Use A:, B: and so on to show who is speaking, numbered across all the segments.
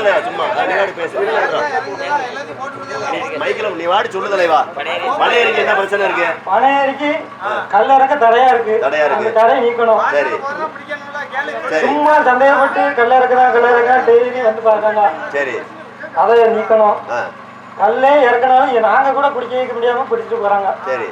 A: தலைவா சும்மா பேசு மைக்கில் நீ வாடி சொல்லு தலைவா. பனையேரிக்கு என்ன பிரச்சனை இருக்கு?
B: பனையேரிக்கு கல்லறக்க தடையா இருக்கு. தடை நீக்கணும்.
A: சரி
B: சும்மா சந்தேகப்பட்டு கல்லறக்கா டெய்லி வந்து பார்க்காங்க.
A: சரி
B: அதை நீக்கணும். கல்லே இறக்கணும். நாங்க கூட பிடிக்க வைக்க முடியாம பிடிச்சிட்டு போறாங்க.
A: சரி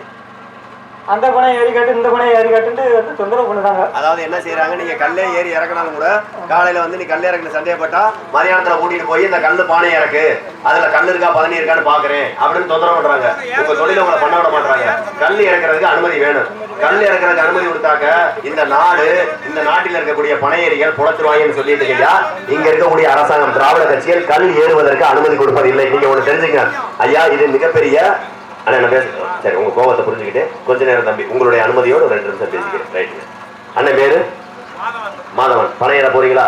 B: அந்த பனை ஏறி காட்டு இந்த பனை ஏறி காட்டுன்னு தொந்தரவு பண்ணுறாங்க.
A: அதாவது என்ன செய்யறாங்க, நீங்க கல்லே ஏறி இறக்கினாலும் கூட காலையில வந்து நீ கல்ல இறக்குன சந்தேகப்பட்டா மதியானத்துல கூட்டிட்டு போய் இந்த கல்லு பானை இறக்கு, அதுல கல் இருக்கா பதனி இருக்கான்னு பாக்குறேன் அப்படின்னு தொந்தரவு பண்றாங்க. உங்க தொழில உங்களை பண்ண விட மாட்டாங்க. கல் இறக்குறதுக்கு அனுமதி வேணும். கல் இறக்குறதுக்கு அனுமதி கொடுத்தாக்க இந்த நாடு, இந்த நாட்டில் இருக்கக்கூடிய பனையேரிகள் புலத்துருவாங்கன்னு சொல்லிட்டு இருக்கீங்க. இங்க இருக்கக்கூடிய அரசாங்கம் திராவிட கட்சிகள் கல் ஏறுவதற்கு அனுமதி கொடுப்பதில்லை. நீங்க ஒண்ணு தெரிஞ்சுங்க ஐயா, இது மிகப்பெரிய அண்ணா என்ன பேச. சரி உங்க கோபத்தை புரிஞ்சுக்கிட்டு கொஞ்ச நேரம் தம்பி உங்களுடைய அனுமதியோடு 2 நிமிஷம் பேசிக்கிறேன். ரைட்டுங்க. அண்ணன் பேரு மாதவன். பனையேற போறீங்களா?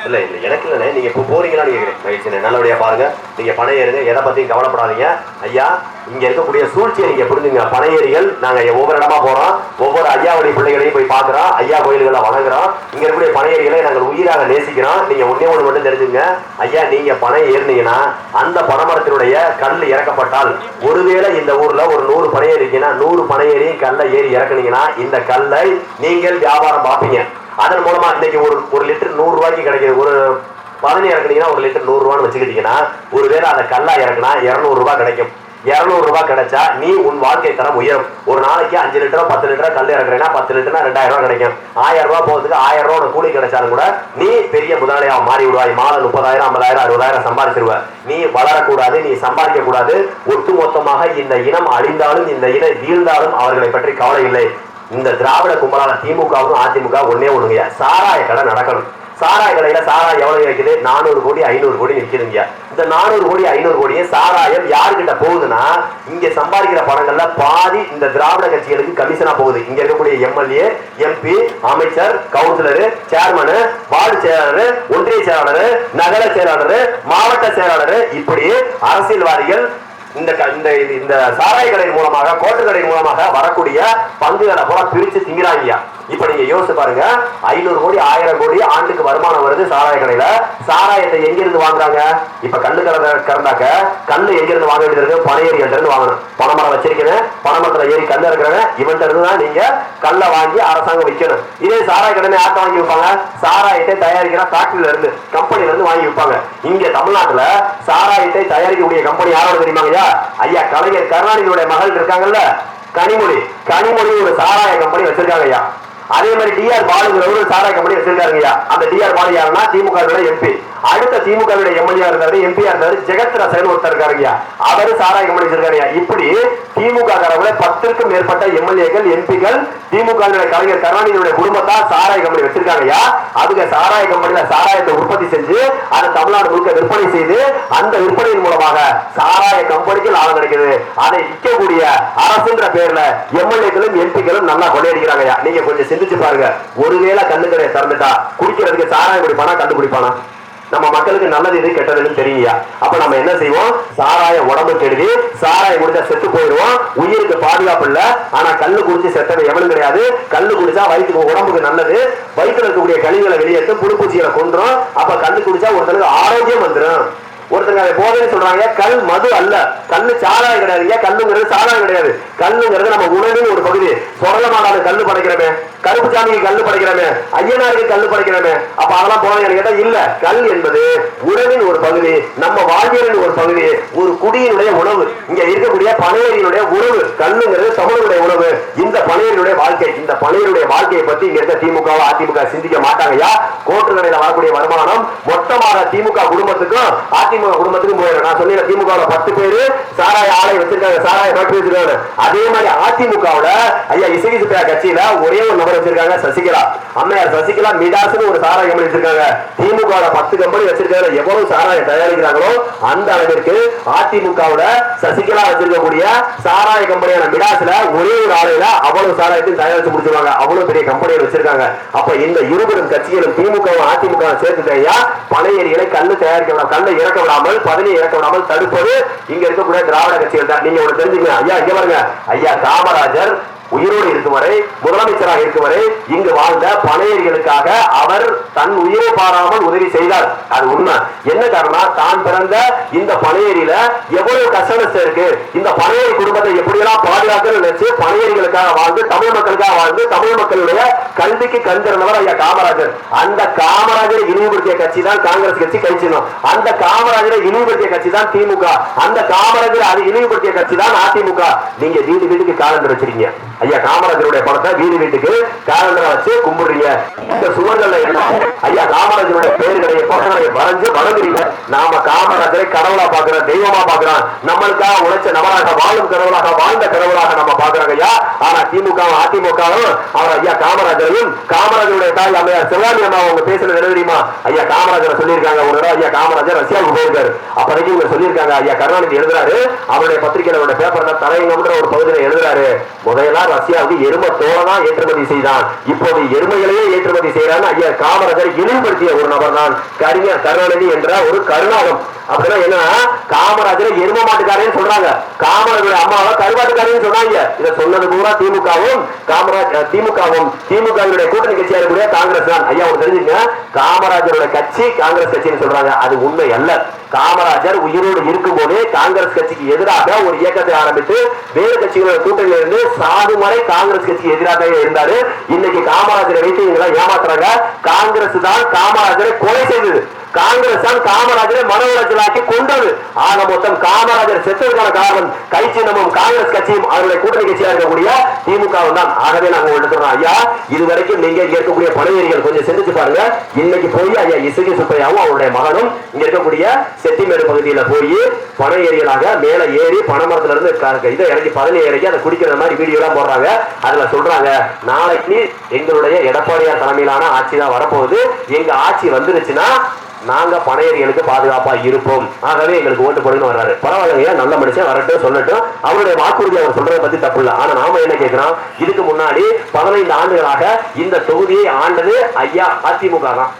A: இல்ல இல்ல எனக்கு இல்லைண்ணே, நீங்க இப்போ போறீங்களான்னு கேட்கிறேன். மகிழ்ச்சி, நல்லபடியா பாருங்க. நீங்க பனையேறுங்க, எதை பத்தியும் கவலைப்படாதீங்க ஐயா. இங்க இருக்கக்கூடிய சூழ்ச்சியை நீங்க புரிஞ்சுங்க. பனையேரிகள் நாங்க ஒவ்வொரு இடமா போறோம், ஒவ்வொரு ஐயாவுடைய பிள்ளைகளையும் போய் பாக்குறோம், ஐயா கோயில்களை வணங்குறோம். இங்க இருக்கக்கூடிய பனையேரிகளை நாங்கள் உயிராக நேசிக்கிறோம். நீங்க ஒன்னே ஒண்ணு மட்டும் தெரிஞ்சுங்க ஐயா, நீங்க பனை ஏறினீங்கன்னா அந்த பனைமரத்தினுடைய கல் இறக்கப்பட்டால், ஒருவேளை இந்த ஊர்ல ஒரு 100 பனையேறிங்கன்னா 100 பனையேறியும் கல்லை ஏறி இறக்குனீங்கன்னா இந்த கல்லை நீங்கள் வியாபாரம் பார்ப்பீங்க. அதன் மூலமா இன்னைக்கு ஒரு லிட்டர் 100 ரூபாய்க்கு கிடைக்குது. ஒரு பதனி இறக்குனீங்கன்னா 1 லிட்டர் 100 ரூபான்னு வச்சுக்கிட்டீங்கன்னா, ஒருவேளை அதை கல்லா இறக்குனா 200 ரூபாய் கிடைக்கும். 200 ரூபாய் கிடைச்சா நீ உன் வாழ்க்கை தரம் உயரும். ஒரு நாளைக்கு 5 லிட்டரோ 10 லிட்டரோ கல் இறக்குறேன்னா 10 லிட்டர்னா 2000 ரூபாய் கிடைக்கும். 1000 ரூபாய் போகிறதுக்கு 1000 ரூபாய் கூலி கிடைச்சாலும் கூட நீ பெரிய முதலாளியா மாறி விடுவாய். மாலை 30,000 50,000 60,000 சம்பாதிச்சிருவ. நீ வளரக்கூடாது, நீ சம்பாதிக்க கூடாது. ஒட்டுமொத்தமாக இந்த இனம் அழிந்தாலும் இந்த இனம் வீழ்ந்தாலும் அவர்களை பற்றி கவலை இல்லை. இந்த திராவிட கும்பலான திமுகவும் அதிமுக ஒன்னே ஒண்ணுங்க, சாராய கடை நடக்கணும். சாராய கடையில சாராயம் எவ்வளவு கிடைக்குது? 400 கோடி 500 கோடி நிற்குதுங்க. இந்த 400 கோடி 500 கோடியே சாராயம் யாருக்கிட்ட போகுதுன்னா, இங்க சம்பாதிக்கிற பணங்கள்ல பாதி இந்த திராவிட கட்சிகளுக்கு கமிஷனா போகுது. இங்க இருக்கக்கூடிய எம்எல்ஏ, எம்பி, அமைச்சர், கவுன்சிலர், சேர்மன், வார்டு செயலாளர், ஒன்றிய செயலாளர், நகர செயலாளர், மாவட்ட செயலாளர், இப்படி அரசியல்வாதிகள் இந்த சாராய கடையின் மூலமாக, கோட்டு கடையின் மூலமாக வரக்கூடிய பங்குகளை போல பிரிச்சு திங்கிறாங்க. இப்ப நீங்க யோசிச்சு பாருங்க, 500 கோடி 1000 கோடி ஆண்டுக்கு வருமானம் வருது சாராய கடையில. சாராயத்தை எங்க இருந்து வாங்குறாங்க? இப்ப கல்லு கறந்தாக்க கல்லு எங்க இருந்து வாங்க வேண்டியது இருக்கு? பனையேரிகள்ட்ட இருந்து வாங்கணும். பனைமரம் வச்சிருக்கேன், பனைமரத்துல ஏறி கல்ல இருக்கிறவன் இவன்ட்ட இருந்து தான் நீங்க கல்லை வாங்கி அரசாங்கம் விற்கணும். இதே சாராய கடனை ஆட்ட வாங்கி வைப்பாங்க. சாராயத்தை தயாரிக்கிற ஃபேக்டரியில இருந்து, கம்பெனில இருந்து வாங்கி வைப்பாங்க. இங்க தமிழ்நாட்டுல சாராயத்தை தயாரிக்கக்கூடிய கம்பெனி யாரோட தெரியுமாங்க? ஐயா கலைஞர் கருணாநிதியுடைய மகள் இருக்காங்கல்ல, கனிமொழி ஒரு சாராய கம்பெனி வச்சிருக்காங்க ஐயா. அதே மாதிரி டிஆர் பாலுங்கிற ஒரு சாராய கம்பெனி வச்சிருக்காருங்க. அந்த டிஆர் பாலு யாருன்னா திமுக எம்பி. அடுத்த திமுக எம்எல்ஏ இருந்தாரு, எம்பியா இருந்தாரு, ஜெகத்ரசன் ஒருத்தர் இருக்காருங்க, அவரு சாராய கம்பெனி வச்சிருக்காருங்க. இப்படி திமுக காரங்கள 10க்கும் மேற்பட்ட எம்எல்ஏக்கள், எம்பிக்கள் திமுக கலைஞர் கருணாநிதியுடைய குடும்பத்தா சாராய கம்பெனி வச்சிருக்காங்க. அதுக்கு சாராய கம்பெனியில சாராயத்தை உற்பத்தி செஞ்சு அதை தமிழ்நாடு முழுக்க விற்பனை செய்து அந்த விற்பனையின் மூலமாக சாராய கம்பெனிக்கு லாபம் கிடைக்குது. அதை விற்கக்கூடிய அரசுன்ற பேர்ல எம்எல்ஏக்களும் எம்பிக்களும் நல்லா கொள்ளையடிக்கிறாங்க. நீங்க கொஞ்சம் சிந்திச்சு பாருங்க. ஒருவேளை கல்லுக்கடையை திறந்துட்டா குடிக்கிறதுக்கு சாராயம் குடிப்பானா கண்டு குடிப்பானா? நம்ம மக்களுக்கு நல்லது இது கெட்டதுன்னு தெரியுயா? அப்ப நம்ம என்ன செய்வோம்? சாராய உடம்பு கெடுதி, சாராயம் குடிச்சா செத்து போயிடுவோம், உயிருக்கு பாதுகாப்பு இல்ல. ஆனா கல்லு குடிச்சு செத்தது எவனும் கிடையாது. கல்லு குடிச்சா வயிற்றுக்கு உடம்புக்கு நல்லது, வயிற்றுல இருக்கக்கூடிய கழிவுகளை வெளியேற்றும், புழுப்பூச்சிகளை கொன்றும். அப்ப கல்லு குடிச்சா ஒருத்தனுக்கு ஆரோக்கியம் வந்துடும். ஒருத்தங்க அதை போதைன்னு சொல்றாங்க. கல் மது அல்ல, கல்லு சாராயம் கிடையாதுங்க. கல்லுங்கிறது சாராயம் கிடையாது. கல்லுங்கிறது நம்ம உணவின் ஒரு பகுதி. சொரலமாடாது கல்லு படைக்கிறமே, கருப்பு சாமிக்கு கல்லு படைக்கிறமே, ஐயனாருக்கு கல்லு படைக்கிறமே, அப்ப அதெல்லாம் போதைன்னு கேட்டா இல்ல. கல் என்பது உணவின் ஒரு பகுதி, நம்ம வாழ்வியலின் ஒரு பகுதி, ஒரு குடியினுடைய உணவு. இங்க இருக்கக்கூடிய பனையேரியினுடைய உணவு கல்லுங்கிறது தமிழுடைய உணவு. இந்த பனையேரியுடைய வாழ்க்கை, இந்த பனையேரியுடைய வாழ்க்கையை பத்தி இங்க இருக்க திமுக அதிமுக சிந்திக்க மாட்டாங்கயா. கோட்டு கடையில வரக்கூடிய வருமானம் மொத்தமாக திமுக குடும்பத்துக்கும் அதிமுக குடும்பத்துக்கும் போயிடும். நான் சொன்ன திமுக 10 பேரு சாராய ஆலை வச்சிருக்காங்க, சாராய ஃபேக்டரி வச்சிருக்காங்க. அதே மாதிரி அதிமுகவுல ஐயா இசைசுப்பையா கட்சியில ஒரே ஒரு நபர் வச்சிருக்காங்க, சசிகலா. அம்மையார் சசிகலா மிடாஸ்னு ஒரு சாராய கம்பெனி வச்சிருக்காங்க. திமுக 10 கம்பெனி வச்சிருக்காங்க. எவ்வளவு சாராயம் தயாரிக்கிறாங்களோ அந்த அளவிற்கு அதிமுகவுல சசிகலா வச்சிருக்கக்கூடிய சாராய கம்பெனியான மிடாஸ்ல ஒரே ஒரு ஆலையில அவ்வளவு சாராயத்தையும் தயாரிச்சு முடிச்சிருவாங்க. அவ்வளவு பெரிய கம்பெனிகள் வச்சிருக்காங்க. அப்ப இந்த இருவரும் கட்சிகளும் திமுகவும் அதிமுக சேர்த்துட்டா பனையேரிகளை கல்லு தயாரிக்க, கல்லை இறக்க விடாமல், பதனியை இறக்க விடாமல் தடுப்பது இங்க இருக்கக்கூடிய திராவிட கட்சிகள் தான். நீங்க ஒண்ணு தெரிஞ்சுங்க ஐயா. இங்க பாருங்க ஐயா, காமராஜர் உயிரோடு இருக்கும் வரை, முதலமைச்சராக இருக்கும் வரை இங்கு வாழ்ந்த பனையேரிகளுக்காக அவர் தன் உயிரை பாராமல் உதவி செய்தார். அது உண்மை. என்ன காரணம்? தான் பிறந்த இந்த பனையேரியில எவ்வளவு கஷ்டம் இருக்கு, இந்த பனையேரி குடும்பத்தை எப்படியெல்லாம் பாதுகாக்க நினைச்சு பனையேரிகளுக்காக வாழ்ந்து, தமிழ் மக்களுக்காக வாழ்ந்து, தமிழ் மக்களுடைய கல்விக்கு கண்டிருந்தவர் ஐயா காமராஜர். அந்த காமராஜரை இழிவுபடுத்திய கட்சி தான் காங்கிரஸ் கட்சி. கழிச்சிடும். அந்த காமராஜரை இழிவுபடுத்திய கட்சி தான் திமுக. அந்த காமராஜரை அது இழிவுபடுத்திய கட்சி தான் அதிமுக. நீங்க வீடு வீட்டுக்கு காலண்டர் வச்சிருக்கீங்க. ஐயா காமராஜருடைய படத்தை வீடு வீட்டுக்கு காலண்டரை வச்சு கும்பிடுறீங்க. இந்த சுவர்கள்ல ஐயா காமராஜருடைய பெயர்களை படங்களை வரைஞ்சு வணங்குறீங்க. நாம காமராஜரை கடவுளா பாக்குறோம், தெய்வமா பாக்குறோம். நம்மளுக்காக உழைச்ச நபராக, வாழும் கடவுளாக, வாழ்ந்த கடவுளாக நம்ம பாக்குறாங்க ஐயா. ஆனா திமுகவும் அதிமுகவும் அவர் ஐயா காமராஜரையும், காமராஜருடைய தாய் அம்மையார் சிவாஜி அம்மா அவங்க பேசுறது என்ன தெரியுமா? ஐயா காமராஜரை சொல்லியிருக்காங்க. ஒரு தடவை ஐயா காமராஜர் ரஷ்யாவுக்கு போயிருக்காரு. அப்பதைக்கு இவங்க சொல்லியிருக்காங்க, ஐயா கருணாநிதி எழுதுறாரு, அவருடைய பத்திரிகையோட பேப்பர்ல தலையங்கம்ன்ற ஒரு பகுதியில் எழுதுறாரு, முதலாம் ரஷ்யாவுக்கு எருமை தோலை ஏற்றுமதி செய்தான், இப்போது எருமைகளையே ஏற்றுமதி செய்யறான்னு ஐயா காமராஜர் இழிவுபடுத்திய ஒரு நபர் தான் கருணாநிதி என்ற ஒரு கருணாகம். அப்படின்னா என்ன? காமராஜரை எரும மாட்டுக்காரன்னு சொல்றாங்க, காமராஜருடைய அம்மாவை கருவாட்டுக்காரன்னு சொன்னாங்க. இதை சொன்னது பூரா திமுகவும் திமுகவுடைய கூட்டணி கட்சியா இருக்கக்கூடிய காங்கிரஸ் தான். ஐயா உங்களுக்கு தெரிஞ்சுங்க, காமராஜருடைய கட்சி காங்கிரஸ் கட்சின்னு சொல்றாங்க. அது உண்மை அல்ல. காமராஜர் உயிரோடு இருக்கும் போதே காங்கிரஸ் கட்சிக்கு எதிராக ஒரு இயக்கத்தை ஆரம்பித்து வேறு கட்சிகளோட கூட்டணியில இருந்து சாது வரை காங்கிரஸ் கட்சிக்கு எதிராக இருந்தாரு. இன்னைக்கு காமராஜரை வைத்து இவங்க ஏமாத்துறாங்க. காங்கிரஸ் தான் காமராஜரை கொலை செய்தது, காங்கிரஸ் தான் காமராஜரை மன உளைச்சலாக்கி கொண்டது. ஆக மொத்தம் காமராஜர் செத்ததுக்கான காரணம் கை சின்னமும் காங்கிரஸ் கட்சியும் அவருடைய கூட்டணி கட்சியா இருக்கக்கூடிய திமுக தான். ஆகவே நாங்க உங்கள்கிட்ட சொல்றோம், ஐயா இதுவரைக்கும் நீங்க இங்க இருக்கக்கூடிய பனையேரிகள் கொஞ்சம் சிந்திச்சு பாருங்க. இன்னைக்கு போய் ஐயா இசகி சுப்பையாவும் அவருடைய மகனும் இங்க இருக்கக்கூடிய செட்டிமேடு பகுதியில போய் பனையேரிகளாக மேல ஏறி பனைமரத்துல இருந்து இதை இறங்கி பதனி இறக்கி அதை குடிக்கிற மாதிரி வீடியோ எல்லாம் போடுறாங்க. அதுல சொல்றாங்க, நாளைக்கு எங்களுடைய எடப்பாடியார் தலைமையிலான ஆட்சி தான் வரப்போகுது, எங்க ஆட்சி வந்துருச்சுன்னா நாங்க பனையேரிகளுக்கு பாதுகாப்பா இருப்போம், ஆகவே எங்களுக்கு ஓட்டு போடுன்னு வர்றாரு. பரவாயில்லைங்க, நல்ல மனுஷன் வரட்டும், சொல்லட்டும். அவருடைய வாக்குறுதி அவர் சொல்றதை பத்தி தப்பு இல்லை. ஆனா நாம என்ன கேட்கிறோம்? இதுக்கு முன்னாடி 15 ஆண்டுகளாக இந்த தொகுதியை ஆண்டது ஐயா அதிமுக தான்.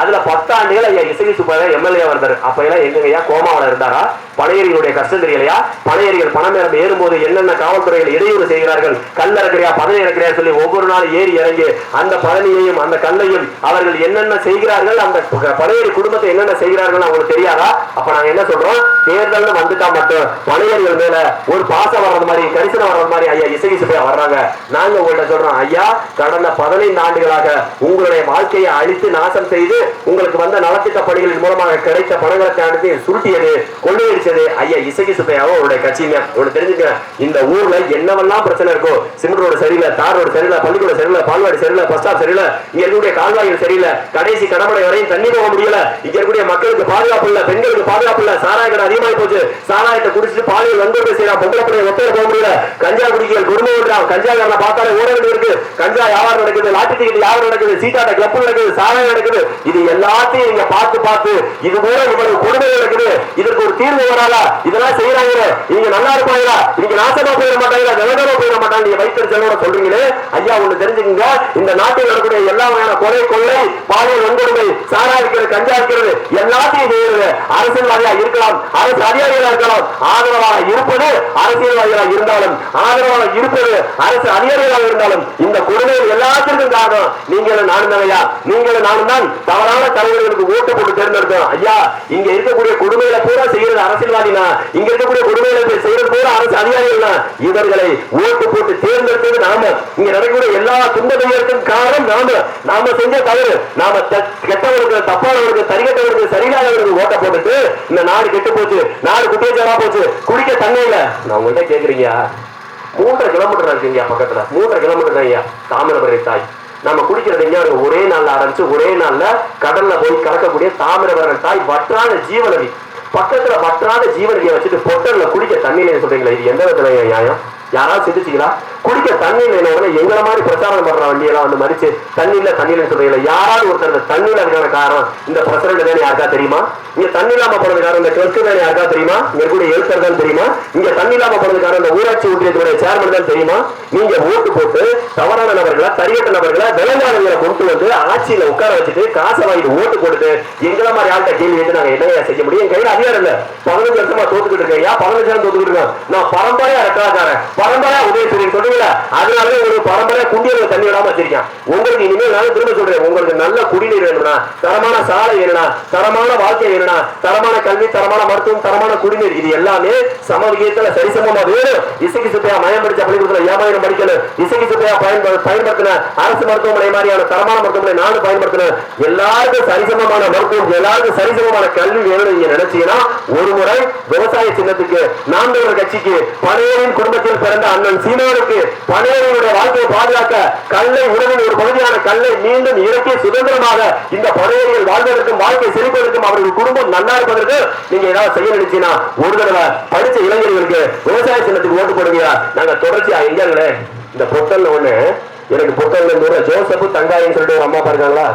A: அதுல 10 ஆண்டுகள் ஐயா இசகி சுப்பையா எம்எல்ஏ வந்தாரு. அப்ப எல்லாம் எங்கயா கோமாவில இருந்தாரா? பனையேரிகளுடைய கஷ்டம் தெரியலையா? பனையேரிகள் பணம் ஏறும்போது என்னென்ன காவல்துறைகள் இடையூறு செய்கிறார்கள், கல் இறக்குறியா பதனி இறக்குறியா சொல்லி ஒவ்வொரு நாள் ஏறி இறங்கி அந்த பதனியையும் அந்த கல்லையும் அவர்கள் என்னென்ன செய்கிறார்கள், அந்த பனையேரி குடும்பத்தை என்னென்ன செய்கிறார்கள் அவங்களுக்கு தெரியாதா? அப்ப நாங்க என்ன சொல்றோம்? தேர்தல் வந்துட்டா மட்டும் பனையேரிகள் மேல ஒரு பாசம் வர்றது மாதிரி, கரிசனம் வர்றது மாதிரி ஐயா இசகி சுப்பையா வர்றாங்க. நாங்க உங்கள்கிட்ட சொல்றோம், ஐயா கடந்த 15 ஆண்டுகளாக உங்களுடைய வாழ்க்கையை அழித்து நாசம் செய்து உங்களுக்கு வந்த நலத்திட்ட பணிகளின் மூலமாக கிடைத்த பணங்களை அனுப்பி சுருட்டியது, கொள்ளையடிச்சது ஐயா இசகி சுப்பையாவும் அவருடைய கட்சிங்க. உங்களுக்கு தெரிஞ்சுக்க, இந்த ஊர்ல என்னவெல்லாம் பிரச்சனை இருக்கோ, சிமெண்ட் ரோடு சரியில்லை, தார் ரோடு சரியில்லை, பள்ளிக்கூடம் சரியில்லை, பால்வாடி சரியில்லை, பஸ் ஸ்டாப் சரியில்லை, இங்க இருக்கக்கூடிய கால்வாய்கள் சரியில்லை, கடைசி கடமடை வரையும் தண்ணி போக முடியல, இங்க இருக்கக்கூடிய மக்களுக்கு பாதுகாப்பு இல்ல, பெண்களுக்கு பாதுகாப்பு இல்ல, சாராய கடை அதிகமாகி போச்சு, சாராயத்தை குடிச்சிட்டு பாலியல் வன்கொடுமை செய்யலாம், பொம்பளை பிள்ளைய ஒத்தையில போக முடியல, கஞ்சா குடிக்கல் குடும்பம் விடுறான், கஞ்சா காரனை பார்த்தாலே ஓட வேண்டி இருக்கு, கஞ்சா வியாபாரம் நடக்குது, லாட்டி டிக்கெட் வியாபாரம் நடக்குது, சீட்டாட்ட கிளப் நடக்குது, சாராயம் நடக்குது. இது எல்லாத்தையும் நீங்க பார்த்து இது போல இவ்வளவு கொடுமை நடக்குது, இதற்கு ஒரு தீர்வு வராதா? இதெல்லாம் செய்யறாங்க, நீங்க நல்லா இருப்பாங்களா? நீங்க நாசமா போயிட மாட்டாங்களா? நிலங்கமா போயிட மாட்டாங்க? நீங்க வைத்திருச்சலோட சொல்றீங்களே ஐயா, ஒண்ணு தெரிஞ்சுக்கங்க, இந்த நாட்டில் நடக்கூடிய எல்லா வகையான கொலை, கொள்ளை, பாலியல் வன்கொடுமை, சாரா இருக்கிறது, கஞ்சா இருக்கிறது, எல்லாத்தையும் செய்யறது அரசியல்வாதியா இருக்கலாம், அரசு அதிகாரிகளா இருக்கலாம், ஆதரவாக இருப்பது அரசியல்வாதிகளாக இருந்தாலும், ஆதரவாக இருப்பது அரசு அதிகாரிகளாக இருந்தாலும், இந்த கொடுமை எல்லாத்திற்கும் காரணம் நீங்களும் நானும் தானையா? நீங்களும் நானும் தான் தவறான தலைவர்களுக்கு ஓட்டு போட்டு தேர்ந்தெடுத்தோம். ஐயா இங்க இருக்கக்கூடிய கொடுமையில பூரா செய்யறது அரசியல்வாதினா, இங்க இருக்கக்கூடிய கொடுமையில செய்யறது பூரா அரசு அதிகாரிகள். இவர்களை ஓட்டு போட்டு தேர்ந்தெடுத்தது நாம. இங்க நடக்கக்கூடிய எல்லா துன்பத்தையும் காரணம் நாம செஞ்ச தவறு. நாம கெட்டவர்களுக்கு, தப்பானவர்களுக்கு, சரிகட்டவர்களுக்கு, சரியில்லாதவர்களுக்கு ஓட்ட போட்டுட்டு இந்த நாடு கெட்டு போச்சு, நாடு குட்டியச்சலா போச்சு, குடிக்க தண்ணி இல்ல. நான் உங்கள்கிட்ட கேக்குறீங்க, 3.5 கிலோமீட்டர் இருக்குங்க பக்கத்துல, 3.5 கிலோமீட்டர் தான் ஐயா தாமிரபரணி தாய். நம்ம குடிக்கிறது எங்க? ஒரே நாள்ல ஆரம்பிச்சு ஒரே நாள்ல கடல்ல போய் கலக்கக்கூடிய தாமிரபரணி தாய் வற்றாத ஜீவநதி. பக்கத்துல வற்றாத ஜீவநதியை வச்சுட்டு பொட்டல்ல குடிக்க தண்ணீர் சொல்றீங்களா? இது எந்த விதத்துல நியாயம்? யாராவது சிந்திச்சீங்களா? குடிக்க தண்ணி இல்லைன்னா எங்களை மாதிரி பிரச்சாரம் பண்ற வண்டியெல்லாம் வந்து மறிச்சு தண்ணியில சொல்றீங்களா? யாராவது ஒருத்தர் தண்ணியில இருக்கான காரணம் இந்த பிரசிடண்ட் தானே யாருக்கா தெரியுமா? இங்க தண்ணி இல்லாம போனது காரணம் இந்த கிளர்க்கு தானே யாருக்கா தெரியுமா? இங்க கூட எழுத்தர் தான் தெரியுமா? இங்க தண்ணி இல்லாம போனது காரணம் இந்த ஊராட்சி ஒன்றியத்துடைய சேர்மன் தான் தெரியுமா? நீங்க ஓட்டு போட்டு தவறான நபர்களை, தரியட்ட நபர்களை, விலங்கானங்களை கொண்டு வந்து ஆட்சியில உட்கார வச்சுட்டு காசை வாங்கிட்டு ஓட்டு போட்டு எங்களை மாதிரி ஆள்கிட்ட கேள்வி கேட்டு நாங்க என்ன செய்ய முடியும்? என் கையில அதிகாரம் இல்ல. 15 வருஷமா தோத்துக்கிட்டு இருக்கேன். 15 வருஷம் தோத்துக்கிட்டு இருக்கேன். நான் பரம்பரையா ரெக்கார்டாரன்,
C: பரம்பரை உதயசூரியன் சொல்றீங்களா, அதனால உங்களுக்கு பரம்பரை குடிநீர் தண்ணி விடாம வச்சிருக்கேன். உங்களுக்கு இனிமேல் நான் திரும்ப சொல்றேன், உங்களுக்கு நல்ல குடிநீர் வேணும்னா, தரமான சாலை வேணும்னா, தரமான வாழ்க்கை வேணும்னா, தரமான கல்வி, தரமான மருத்துவம், தரமான குடிநீர், இது எல்லாமே சமவிகிதத்துல சரிசமமா வேணும். இசைக்கு சுப்பையா மயம் படிச்ச பள்ளிக்கூடத்துல ஏமாயிரம் படிக்கணும். இசைக்கு சுப்பையா பயன்படுத்தின அரசு மருத்துவமனை மாதிரியான தரமான மருத்துவமனை நானும் பயன்படுத்தினேன். எல்லாருக்கும் சரிசமமான மருத்துவம், எல்லாருக்கும் சரிசமமான கல்வி வேணும் நீங்க நினைச்சீங்கன்னா ஒரு முறை விவசாய சின்னத்துக்கு நாம் தமிழர் கட்சிக்கு பனையரின் குடும்பத்தில் பிறந்த அண்ணன் சீமானுக்கு பனையரினுடைய வாழ்க்கையை பாதுகாக்க கல்லை உணவின் ஒரு பகுதியான கல்லை மீண்டும் இறக்கி சுதந்திரமாக இந்த பனையரிகள் வாழ்வதற்கும் வாழ்க்கை செழிப்பதற்கும் அவர்கள் குடும்பம் நல்லா இருப்பதற்கு நீங்க ஏதாவது செய்ய நினைச்சீங்கன்னா ஒரு தடவை படிச்ச இளைஞர்களுக்கு விவசாய சின்னத்துக்கு ஓட்டு போடுங்க. நாங்க தொடர்ச்சியா எங்க இந்த பொட்டல்ல ஒண்ணு எனக்கு பொட்டல்ல ஜோசப் தங்காயின்னு சொல்லிட்டு ஒரு அம்மா பாருக்காங்களா,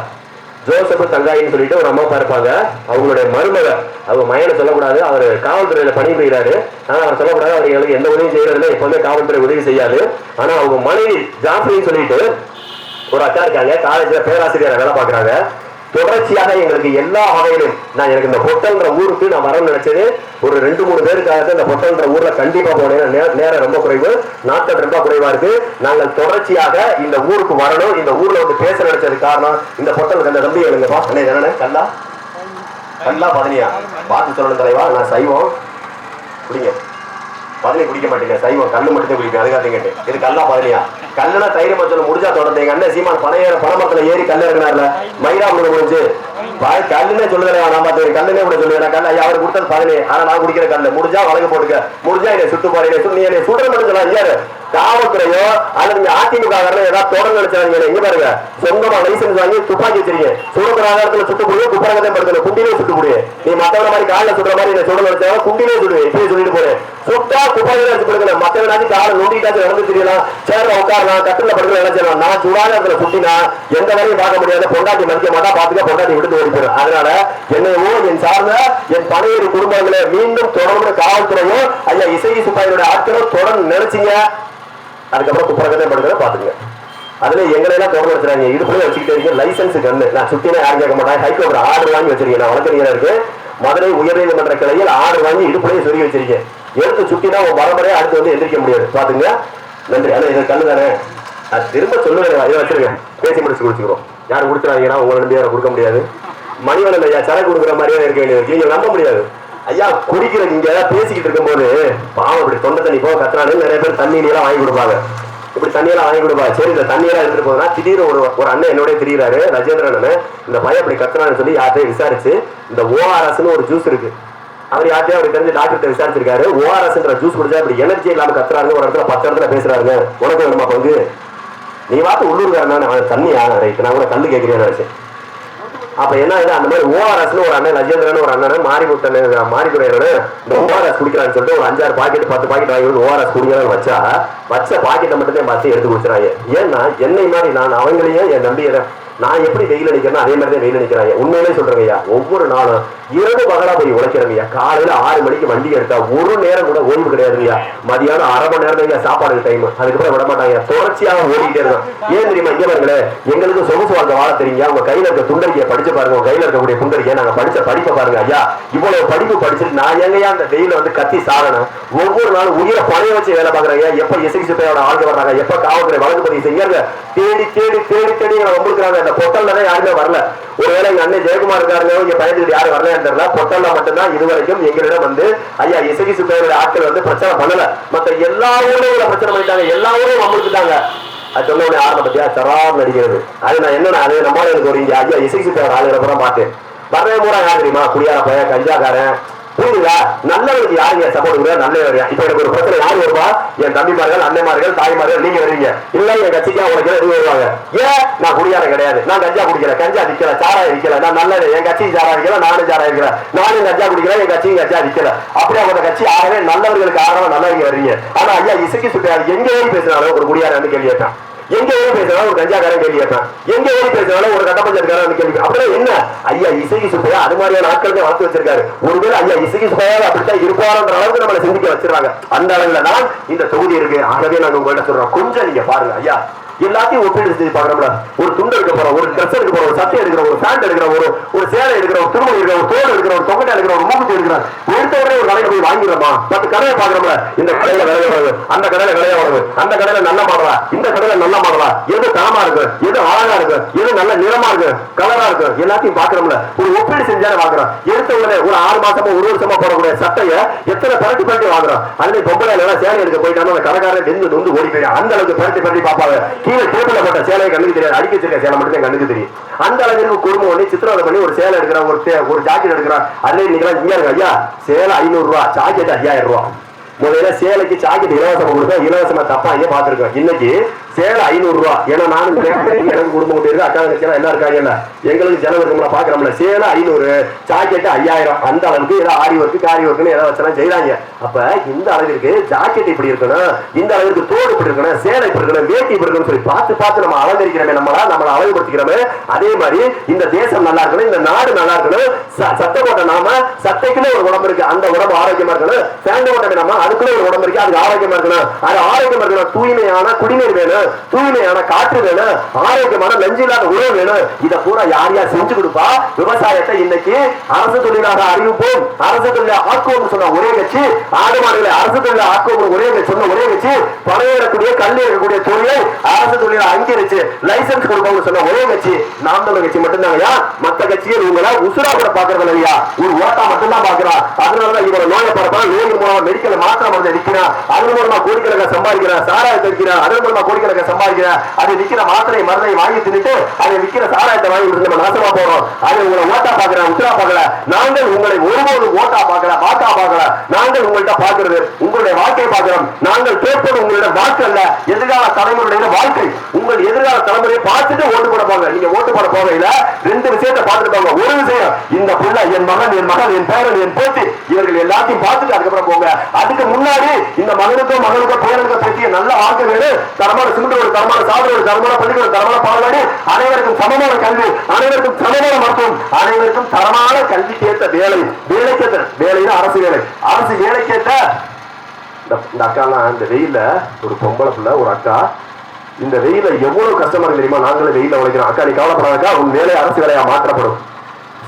C: ஜோசப் தங்காயின்னு சொல்லிட்டு ஒரு அம்மா இருப்பாங்க. அவங்களுடைய மருமக, அவங்க மயனை சொல்லக்கூடாது, அவர் காவல்துறையில பணிபுரிகிறாரு. ஆனா அவர் சொல்லக்கூடாது, அவர் எங்களுக்கு எந்த உதவியும் செய்யறதுல எப்பவுமே காவல்துறை உதவி செய்யாது. ஆனா அவங்க மனைவி ஜாஃப்ரின்னு சொல்லிட்டு ஒரு அக்கா இருக்காங்க, காலேஜ்ல பேராசிரியரை வேலை பார்க்கறாங்க. தொடர்ச்சியாக எங்களுக்கு எல்லா வகையிலும் நான் எனக்கு இந்த பொட்டல்ன்ற ஊருக்கு நான் வரணும்னு நினைச்சது ஒரு 2-3 பேருக்காக இந்த பொட்டல்ன்ற ஊர்ல கண்டிப்பா போனேன். நேரம் ரொம்ப குறைவு, நாட்கள் ரொம்ப குறைவா இருக்கு. நாங்கள் தொடர்ச்சியாக இந்த ஊருக்கு வரணும், இந்த ஊர்ல வந்து பேச நினைச்சது காரணம் இந்த பொட்டல் கண்ட தம்பி எழுங்கப்பா. என்ன கல்லா கல்லா பதனியா பார்த்து சொல்லணும் தலைவா. நான் சைவம் குடிங்க, பதனி குடிக்க மாட்டேங்க, சைவம் கல்லு மட்டும் குடிப்பேன். அதுக்காக கேட்டேன், இது கல்லா பதனியா? கல்லுனா தயிர் மச்சல முடிஞ்சா தொடர்ந்து எங்க அண்ணன் சீமான் பணமரத்துல ஏறி கல்ல இருக்கிறாருல, மயிரா முடிஞ்சு கல்லுன்னே சொல்லுதா, நான் பார்த்து கல்லுனே கூட சொல்லுவேன். கல்ல ஐயா அவர் கொடுத்தது பதனி, ஆனா நான் குடிக்கிற கல்லு. முடிஞ்சா வழக்கு போட்டுக்க, முடிஞ்சா என்னை சுட்டு போறேன், நீ என்னை சுடுற முடிஞ்சலாம். ஐயா காவல்துறையோ அல்லது நீங்க அதிமுக ஏதாவது தொடர்ந்து நினைச்சாங்க, எங்க பாருங்க சொந்தமா லைசன்ஸ் வாங்கி துப்பாக்கி வச்சிருக்கீங்க, சுடுற ஆதாரத்துல சுட்டு போடுவோம், துப்பாக்கத்தை படுத்தணும், குண்டிலே சுட்டு போடுவேன். நீ மத்தவங்க மாதிரி காலில் சுடுற மாதிரி என்ன சுட நினைச்சாங்க, குண்டிலே சுடுவேன். இப்படியே சொல்லிட்டு போறேன், சுட்டா துப்பாக்கி வச்சு கொடுக்கல. மத்தவனாச்சும் காலை நோண்டிட்டாச்சும் நடந்து தெரியலாம், சேர்ல உட்காரலாம், கட்டில படுக்கல நினைச்சிடலாம். நான் சுடாத இடத்துல சுட்டினா எந்த வரையும் பார்க்க முடியாது, பொண்டாட்டி மதிக்க மாட்டா, பாத்துக்க பொண்டாட்டி விடுத்து ஓடி போயிடும். அதனால என்னையோ என் சார்ந்த என் பனையேறி குடும்பங்களை மீண்டும் தொடர்ந்து காவல்துறையும் ஐயா இசை சுப்பாயினுடைய ஆட்களும் தொடர்ந்து நினைச்சீங்க, அதுக்கப்புறம் துப்பாக்கத்தை படுக்கிறத பாத்துங்க. அதுல எங்களை எல்லாம் தொடர்ந்து வச்சிருக்காங்க, இடுப்புல வச்சுக்கிட்டே இருக்கீங்க. லைசன்ஸ் கண்ணு நான் சுத்தினா யாரும் கேட்க மாட்டாங்க. ஹைகோர்ட் ஆர்டர் வாங்கி வச்சிருக்கேன், நான் வழக்கறிஞரா இருக்கு. மதுரை உயர்நீதிமன்ற கிளையில் ஆர்டர் வாங்கி இடுப்புலயே சொல்லி வச்சிருக்கேன். எடுத்து சுத்தினா உன் வரமுறையா அடுத்து வந்து எந்திரிக்க முடியாது, பாத்துங்க. நன்றி. ஆனா இது கல்லு தானே, நான் திரும்ப சொல்லுவேன், இதை வச்சிருக்கேன், பேசி முடிச்சு குடிச்சுக்கிறோம். யாரும் கொடுத்துறாங்கன்னா உங்களை நம்பி யாரும் கொடுக்க முடியாது. மணிவளன் ஐயா சரக்கு கொடுக்குற மாதிரியே இருக்க வேண்டியது, நீங்க நம்ப முடியாது. ஐயா குடிக்கிறது இங்க பேசிக்கிட்டு இருக்கும் போது பாவம் இப்படி தொண்டை தண்ணி போக கத்துறானு நிறைய பேர் தண்ணியெல்லாம் வாங்கி கொடுப்பாங்க, இப்படி தண்ணியெல்லாம் வாங்கி கொடுப்பாங்க. சரி இந்த தண்ணியெல்லாம் எடுத்துட்டு போதுனா திடீர்னு ஒரு அண்ணன் என்னோட தெரியுறாரு, ரஜேந்திரன். இந்த பையன் இப்படி கத்துறான்னு சொல்லி யார்ட்டையும் விசாரிச்சு இந்த ஓஆர்எஸ்ன்னு ஒரு ஜூஸ் இருக்கு, அவர் யார்ட்டையும் அவருக்கு தெரிஞ்ச டாக்டர் விசாரிச்சிருக்காரு. ஓஆர்எஸ்ன்ற ஜூஸ் குடிச்சா இப்படி எனர்ஜி இல்லாம கத்துறாருன்னு ஒரு இடத்துல 10 இடத்துல பேசுறாருங்க. உனக்கு வேணுமா பங்கு? நீ பார்த்து உள்ளூர்காரன் தண்ணியா ரைட், நான் கூட கல்லு கேட்கிறேன்னு நினைச்சேன். அப்ப என்ன அந்த மாதிரி ஓஆர்எஸ் ஒரு அண்ணன் ரஜேந்திரன் ஒரு அண்ணன் மாரிமுத்தன் இந்த ஓஆர்எஸ் குடிக்கிறான்னு சொல்லிட்டு ஒரு 5-6 பாக்கெட் 10 பாக்கெட் வாங்கி ஓஆர்எஸ் குடிக்கிறான்னு வச்ச பாக்கெட்டை மட்டும் பார்த்து எடுத்து குடிச்சிடாங்க. ஏன்னா என்னை மாதிரி நான் அவங்களையே என் நம்பியதை நான் எப்படி வெயில் அடிக்கிறேன் அதே மாதிரி தான் வெயில் அடிக்கிறாங்க. உண்மையிலே சொல்றேங்க ஐயா, ஒவ்வொரு நாளும் இரவு பகலா போய் உழைக்கிறேங்க. காலையில 6 மணிக்கு வண்டி எடுத்தா ஒரு நேரம் கூட ஓய்வு கிடையாதுங்கய்யா. மதியானம் அரை மணி நேரம் சாப்பாடு டைம், அதுக்கப்புறம் விட மாட்டாங்க, தொடர்ச்சியாக ஓடிக்கிட்டே இருக்கும். ஏன் தெரியுமா? இங்க பாருங்களேன், எங்களுக்கு சொகுசு வாழ்க்கை வாழ தெரியுங்க. உங்க கையில இருக்க துண்டறிக்கையை படிச்சு பாருங்க, உங்க கையில இருக்கக்கூடிய துண்டறிக்கையை நாங்க படிச்ச படிப்பை பாருங்க. ஐயா இவ்வளவு படிப்பு படிச்சுட்டு நான் எங்கயா அந்த வெயில வந்து கத்தி சாகணும்? ஒவ்வொரு நாளும் உயிரை பணைய வச்சு வேலை பாக்குறாங்க. எப்ப இசை சுப்பையோட ஆளுங்க வர்றாங்க, எப்ப காவல்துறை வழக்கு பதிவு செய்யறாங்க, தேடி தேடி தேடி தேடி வம்பிருக்கிறாங்க. அந்த பொட்டல்ல யாருமே வரல. ஒருவேளை எங்க அண்ணன் ஜெயக்குமார் இருக்காருங்க, இங்க பயந்துட்டு யாரும் வரலன்னு தெரியல. பொட்டல்ல மட்டும்தான் இதுவரைக்கும் எங்களிடம் வந்து ஐயா இசை சுப்பையோட ஆட்கள் வந்து பிரச்சனை பண்ணல. மத்த எல்லா ஊரையும் பிரச்சனை பண்ணிட்டாங்க, எல்லா ஊரையும் வம்பிருக்காங்க. அது சொன்ன உடனே ஆரம்ப பத்தியா சரார் நடிக்கிறது. அது நான் என்னன்னா அது நம்மளால எனக்கு ஒரு இங்க ஐயா இசை சுப்பையோட ஆளுகளை கூட பார்த்தேன். வரவே மூரா யார் தெரியுமா? குடியார பையன், கஞ்சாக்காரன். புரியுதுங்களா? நல்லவருக்கு யாருங்க சப்போர்ட் கொடுக்குறா? நல்லவரையா? இப்ப எனக்கு ஒரு பிரச்சனை யாரு வருவா? என் தம்பிமார்கள், அண்ணன்மார்கள், தாய்மார்கள், நீங்க வருவீங்க. இல்ல என் கட்சிக்கா உங்களுக்கு எது வருவாங்க? ஏன் நான் குடியாரம் கிடையாது, நான் கஞ்சா குடிக்கல, கஞ்சா விற்கல, சாரா விற்கல, நான் நல்லது, என் கட்சி சாரா விற்கல, நானும் சாரா விற்கல, நானும் கஞ்சா குடிக்கல, என் கட்சியும் கஞ்சா விற்கல. அப்படியே அவங்க கட்சி ஆகவே நல்லவர்களுக்கு ஆகவே நல்லவங்க வருவீங்க. ஆனா ஐயா இசைக்கு சுட்டாரு எங்க ஓடி பேசினாலும் ஒரு குடியாரம் கேள்வி கேட்டான், எங்க ஓடி பேசினாலும் ஒரு கஞ்சாக்காரன் கேள்வி கேட்டான், எங்க ஓடி பேசினாலும் ஒரு கட்ட பஞ்சாயத்துக்காரன் கேள்வி. அப்படின்னா என்ன? ஐயா இசைக்கு சுப்பையா அது மாதிரியான ஆட்களுக்கு வளர்த்து வச்சிருக்காரு. ஒருவேளை ஐயா இசைக்கு சுப்பையா அப்படித்தான் இருப்பாருன்ற அளவுக்கு நம்மளை சிந்திக்க வச்சிருக்காங்க. அந்த அளவுல தான் இந்த தொகுதி இருக்கு. ஆகவே நாங்க உங்கள்கிட்ட சொல்றோம், கொஞ்சம் நீங்க பாருங்க ஐயா, எல்லாத்தையும் ஒப்பீடு செய்து பாக்குறோம்ல. ஒரு துண்டு எடுக்க போறோம், ஒரு ட்ரெஸ் எடுக்க போறோம், ஒரு சட்டை எடுக்கிற, ஒரு பேண்ட் எடுக்கிற, ஒரு சேலை எடுக்கிற, ஒரு திருமணம் எடுக்கிற, ஒரு தோல் எடுக்கிற, ஒரு தொகட்டை எடுக்கிற, ஒரு மூக்குத்தி எடுக்கிற, எடுத்த உடனே ஒரு கடையில போய் வாங்கிடுறோமா? 10 கடையை பாக்குறோம்ல, இந்த கடையில விலைய வருது, அந்த கடையில விலைய வருது, அந்த கடையில நல்ல மாடலா, இந்த கடையில நல்ல மாடலா, எது தரமா இருக்கு, எது அழகா இருக்கு, எது நல்ல நிறமா இருக்கு, கலரா இருக்கு, எல்லாத்தையும் பாக்குறோம்ல. ஒரு ஒப்பீடு செஞ்சாலே வாங்குறோம். எடுத்த உடனே ஒரு 6 மாசமா 1 வருஷமா போடக்கூடிய சட்டையை எத்தனை பரட்டி பரட்டி வாங்குறோம். அதுல பொம்பளை எல்லாம் சேலை எடுக்க போயிட்டாலும் அந்த கடைக்காரன் நொந்து ஓடி போயிடும். அந்த அளவுக்கு பரட்டி பரட்டி பார்ப்பாங்க. கீழே டேபிள்ல போட்ட சேலையை கண்ணுக்கு தெரியாது, அடிக்க வச்சிருக்க சேலை மட்டும் கண்ணுக்கு தெரியும். அந்த அளவுக்கு குடும்பம் பண்ணி சித்திரவதை பண்ணி ஒரு சேலை எடுக்கிற, ஒரு ஜாக்கெட் எடுக்கிற. அதுல நீங்க இங்க இருக்கு ஐயா, சேலை 500 ரூபா, ஜாக்கெட் 5000 ரூபா. முதல்ல சேலைக்கு ஜாக்கெட் இலவசமா கொடுத்தா இலவசமா தப்பா இங்கே பாத்துருக்கேன். இன்னைக்கு சேலை 500 ரூபா. ஏன்னா நானும் எனக்கு குடும்பம் இருக்கு, அக்கா தங்கச்சி எல்லாம் இருக்காங்க, எங்களுக்கு செலவு இருக்கும்ல, பாக்குறோம்ல. சேலை 500, ஜாக்கெட் 5000. அந்த அளவுக்கு ஏதாவது ஆரி ஒர்க்கு காரி ஒர்க்குன்னு ஏதாவது வச்செல்லாம் செய்யறாங்க. அப்ப இந்த அளவிற்கு ஜாக்கெட் இப்படி இருக்கணும், இந்த அளவிற்கு தோடு இப்படி இருக்கணும், சேலை இப்படி இருக்கணும், வேட்டி இப்படி இருக்கணும் சொல்லி பார்த்து பார்த்து நம்ம அலங்கரிக்கிறோமே, நம்மளை அழகுபடுத்திக்கிறோமே. அதே மாதிரி இந்த தேசம் நல்லா இருக்கணும், இந்த நாடு நல்லா இருக்கணும். சட்டை போட்ட நாம, சட்டைக்குன்னு ஒரு உடம்பு இருக்கு, அந்த உடம்பு ஆரோக்கியமா இருக்கணும். பேண்ட் போட்ட நாம, அதுக்குள்ள ஒரு உடம்பு இருக்கு, அது ஆரோக்கியமா இருக்கணும். அது ஆரோக்கியமா இருக்கணும். தூய்மையான குடிநீர் வேணும், தூய்மையான காற்று வேணும், ஆரோக்கியமான நஞ்சில்லாத உணவு வேணும். இதை பூரா யார் யார் செஞ்சு கொடுப்பா? விவசாயத்தை இன்னைக்கு அரசு தொழிலாக அறிவிப்போம், அரசு தொழிலை ஆக்குவோம் சொன்ன ஒரே கட்சி, ஆடு மாடுகளை அரசு தொழிலை ஆக்குவோம் ஒரே சொன்ன ஒரே கட்சி, பணையிடக்கூடிய கல்வி இருக்கக்கூடிய தொழிலை அரசு தொழிலை அங்கீகரிச்சு லைசன்ஸ் கொடுப்போம் சொன்ன ஒரே கட்சி நாம் தமிழர் கட்சி மட்டும்தாங்கய்யா. மற்ற கட்சிகள் உங்களை உசுரா கூட பாக்குறது இல்லையா, ஒரு ஓட்டா மட்டும்தான் பாக்குறா. அதனாலதான் இவரை நோயை பார்ப்பான், நோயின் மூலமா மெடிக்கல் மாத்திரை மருந்து விற்கிறான், அதன் மூலமா கோடிக்கணக்காக சம்பாதிக்கிறான், சாராயத்தை விற்கிறான், அதன் மூலமா கோடிக்கணக்காக சம்பாதிக்கிறேன். அது விற்கிற மாத்திரை மருந்தை வாங்கி தின்னுட்டு அதை விற்கிற சாராயத்தை வாங்கி நம்ம நாசமா போறோம். அது உங்களை ஓட்டா பாக்குறேன், உசுரா பாக்கல. நாங்கள் உங்களை ஒருபோது ஓட்டா பாக்கல, வாக்கா பாக்கல. நாங்கள் உங்கள்கிட்ட பாக்குறது உங்களுடைய வாழ்க்கை பாக்குறோம். நாங்கள் கேட்பது உங்களுடைய வாக்கு அல்ல, எதிர்கால தலைமுறையுடைய வாழ்க்கை. உங்கள் எதிர்கால தலைமுறையை பார்த்துட்டு ஓட்டு போட போங்க. நீங்க ஓட்டு போட போகையில 2 விஷயத்தை பார்த்துட்டு போங்க. ஒரு விஷயம், இந்த புள்ள என் மகன், என் மகள், என் பேரன், என் பேத்தி, இவர்கள் எல்லாத்தையும் பார்த்துட்டு அதுக்கப்புறம் போங்க. அதுக்கு முன்னாடி இந்த மகனுக்கும் மகளுக்கும் பேரனுக்கும் பற்றிய நல்ல வாழ்க்கை வேணும். தரமான சிமெண்ட், ஒரு தரமான சாதனை, ஒரு தரமான பள்ளிக்கூடம், தரமான பால்வாடி, அனைவருக்கும் சமமான கல்வி, அனைவருக்கும் சமமான மருத்துவம், அனைவருக்கும் தரமான கல்விக்கேற்ற வேலை, வேலைக்கேற்ற வேலைன்னு அரசு வேலை, அரசு வேலைக்கேற்ற. இந்த அக்காலாம் இந்த வெயில, ஒரு பொம்பளை பிள்ளை, ஒரு அக்கா இந்த வெயில எவ்வளவு கஷ்டமா இருக்கு தெரியுமா? நாங்களும் வெயில உழைக்கிறோம். அக்கா நீ கவலைப்படாதக்கா, உன் வேலை அரசு வேலையா மாற்றப்படும்.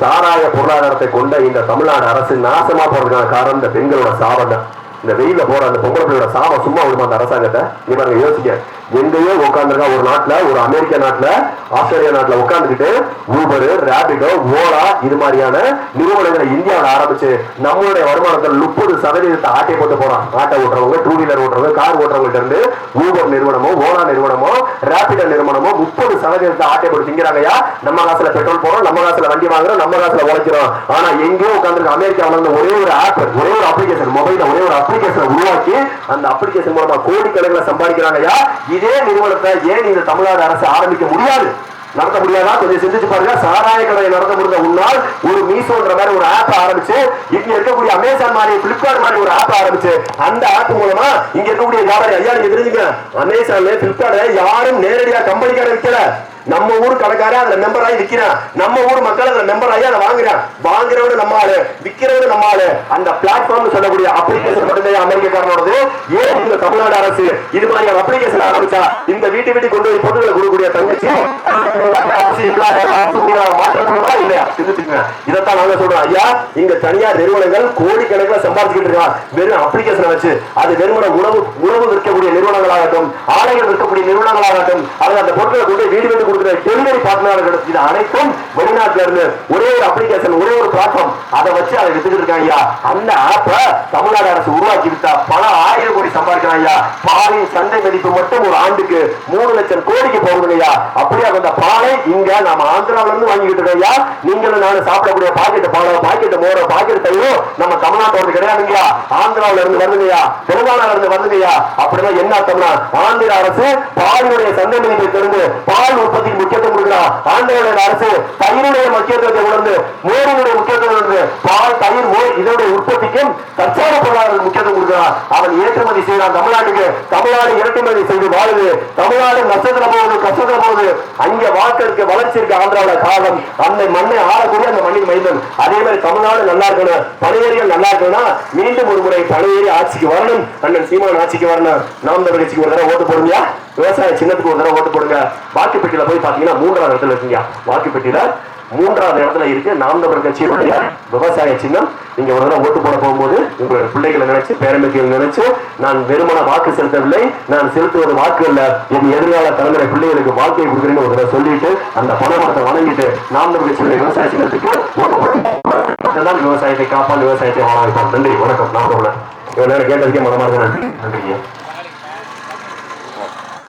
C: சாராய பொருளாதாரத்தை கொண்ட இந்த தமிழ்நாடு அரசு நாசமா போறதுக்கான காரணம் இந்த பெண்களோட சாபம் தான். இந்த வெயில போற அந்த பொம்பளை பிள்ளையோட சாபம் சும்மா விடுமா அந்த அரசாங்கத்தை? நீ பாருங்க, யோசிக்க. எங்கேயோ உட்காந்துருக்கா ஒரு நாட்டுல, ஒரு அமெரிக்கா நாட்டுல, ஆஸ்திரேலியா நாட்டுல உட்காந்துக்கிட்டு ஊபர், ரேபிடோ, ஓலா இது மாதிரியான நிறுவனங்களை இந்தியாவில் ஆரம்பிச்சு நம்மளுடைய வருமானத்தில் 30% ஆட்டை போட்டு போறான். ஆட்டை ஓட்டுறவங்க, 2 வீலர் ஓட்டுறவங்க, கார் ஓட்டுறவங்க இருந்து ஊபர் நிறுவனமோ, ஓலா நிறுவனமோ, ரேபிடோ நிறுவனமோ 30% ஆட்டை போட்டு திங்கிறாங்கயா. நம்ம காசுல பெட்ரோல் போறோம், நம்ம காசுல வண்டி வாங்குறோம், நம்ம காசுல உழைக்கிறோம். ஆனா எங்கேயோ உட்காந்துருக்க அமெரிக்காவில ஒரே ஒரு ஆப், ஒரே ஒரு அப்ளிகேஷன், மொபைல்ல ஒரே ஒரு அப்ளிகேஷன் உருவாக்கி அந்த அப்ளிகேஷன் மூலமா கோடிக்கணக்கில் சம்பாதிக்கிறாங்கயா. இதே நிறுவனத்தை ஏன் இந்த தமிழ்நாடு அரசு ஆரம்பிக்க முடியாது, நடத்த முடியாதா? கொஞ்சம் சிந்திச்சு பாருங்க. சாராய கடையை நடத்த முடிந்த உன்னால் ஒரு மீசோன்ற மாதிரி ஒரு ஆப் ஆரம்பிச்சு, இங்க இருக்கக்கூடிய அமேசான் மாதிரி, பிளிப்கார்ட் மாதிரி ஒரு ஆப் ஆரம்பிச்சு, அந்த ஆப் மூலமா இங்க இருக்கக்கூடிய வியாபாரி ஐயா நீங்க தெரிஞ்சுங்க, அமேசான்ல பிளிப்கார்ட்ல யாரும் நேரடியா கம்பெனிக்கார விற்கல, நம்ம ஊர் கடைக்காரன் அதுல மெம்பர் ஆகி விற்கிறான், நம்ம ஊர் மக்கள் அதுல மெம்பர் ஆகி அதை வாங்குறான். வாங்குறவனு நம்ம ஆளு, விற்கிறவனு நம்ம ஆளு. அந்த பிளாட்ஃபார்ம் சொல்லக்கூடிய அப்ளிகேஷன் மட்டும்தான் அமெரிக்காரனோடது. ஏன் இந்த தமிழ்நாடு அரசு இது மாதிரி அப்ளிகேஷன் ஆரம்பிச்சா இந்த வீட்டு கொண்டு போய் பொருட்களை கொடுக்கக்கூடிய தங்கச்சி இல்லையா? இதைத்தான் நாங்க சொல்றோம் ஐயா. இங்க தனியார் நிறுவனங்கள் கோடிக்கணக்கில் சம்பாதிச்சுட்டு இருக்கான் வெறும் அப்ளிகேஷனை வச்சு. அது வெறுமன உணவு விற்கக்கூடிய நிறுவனங்களாகட்டும், ஆடைகள் விற்கக்கூடிய நிறுவனங்களாகட்டும், அது அந்த பொருட்களை கொண்டு வீடு டெலிவரி பார்ட்னர்கள், இது அனைத்தும் வெளிநாட்டுல இருந்து ஒரே ஒரு அப்ளிகேஷன், ஒரே ஒரு பிளாட்ஃபார்ம், அதை வச்சு அதை வித்துட்டு இருக்காங்க. அந்த ஆப்ப தமிழ்நாடு அரசு உருவாக்கி விட்டா பல 1000 கோடி சம்பாதிக்கிறாங்க. பாலின் சந்தை மதிப்பு மட்டும் ஒரு ஆண்டுக்கு 3 லட்சம் கோடிக்கு போகுதுங்கய்யா. அப்படியே அந்த பாலை இங்க நாம ஆந்திராவில இருந்து வாங்கிட்டு இருக்கோம்யா. நீங்களும் நானும் சாப்பிடக்கூடிய பாக்கெட் பாலம், பாக்கெட் மோர, பாக்கெட் தயிரும் நம்ம தமிழ்நாட்டோட கிடையாதுங்கய்யா. ஆந்திராவில இருந்து வருதுங்கய்யா, தெலுங்கானால இருந்து வருதுங்கய்யா. அப்படின்னா என்ன அர்த்தம்னா, ஆந்திர அரசு பாலினுடைய சந்தை மதிப்பை தெரிந்து பால் உற்பத்திக்கு முக்கியத்துவம் கொடுக்கிறார். ஆந்திர அரசு தயிரினுடைய முக்கியத்துவத்தை உணர்ந்து, மோரினுடைய முக்கியத்துவம் உணர்ந்து, பால், தயிர், மோர் இதனுடைய உற்பத்திக்கும் தற்சார்பு பொருளாதார முக்கியத்துவம் கொடுக்கிறார். அவன் ஏற்றுமதி செய்யறான் தமிழ்நாட்டுக்கு. தமிழ்நாடு இறக்குமதி செய்து வாழுது. தமிழ்நாடு நஷ்டத்துல போகுது, கஷ்டத்துல போகுது. அங்க வாழ்க்கை வளர்ச்சி இருக்கு ஆந்திராவில். காலம் அந்த மண்ணை ஆளக்கூடிய அந்த மண்ணின் மைந்தன். அதே மாதிரி தமிழ்நாடு நல்லா இருக்கணும், பழையர்கள் நல்லா இருக்கணும்னா மீண்டும் ஒரு முறை பழையேறி ஆட்சிக்கு வரணும். அண்ணன் சீமான் ஆட்சிக்கு வரணும். நாம் தமிழர் கட்சிக்கு ஒரு தடவை ஓட்டு போடுங்க. விவசாய சின்னத்துக்கு ஒரு தடவை ஓட்டு போடுங்க. வாக்குப்பெட்டியில போய் பாத்தீங்கன்னா 3ஆவது இடத்துல இருக்குங்க. வாக்குப்பெட்டியில மூன்றாவது இடத்துல இருக்கு நாம் தமிழர் கட்சியினுடைய விவசாய சின்னம். நீங்க ஒரு தடவை ஓட்டு போட போகும்போது உங்களுடைய பிள்ளைகளை நினைச்சு பேரம்பேத்திகளை நினைச்சு நான் வெறுமன வாக்கு செலுத்தவில்லை, நான் செலுத்துவது வாக்கு அல்ல, என் எதிர்கால தலைமுறை பிள்ளைகளுக்கு வாழ்க்கையை கொடுக்குறேன்னு ஒரு தடவை சொல்லிட்டு அந்த பணமரத்தை வணங்கிட்டு நாம் தமிழர் கட்சியுடைய விவசாய சின்னத்துக்கு விவசாயத்தை காப்பான், விவசாயத்தை வாழ வைப்பான். நன்றி, வணக்கம். நான் இவ்வளவு நேரம் கேட்டதுக்கே மனமார்ந்த நன்றி. நன்றிங்க.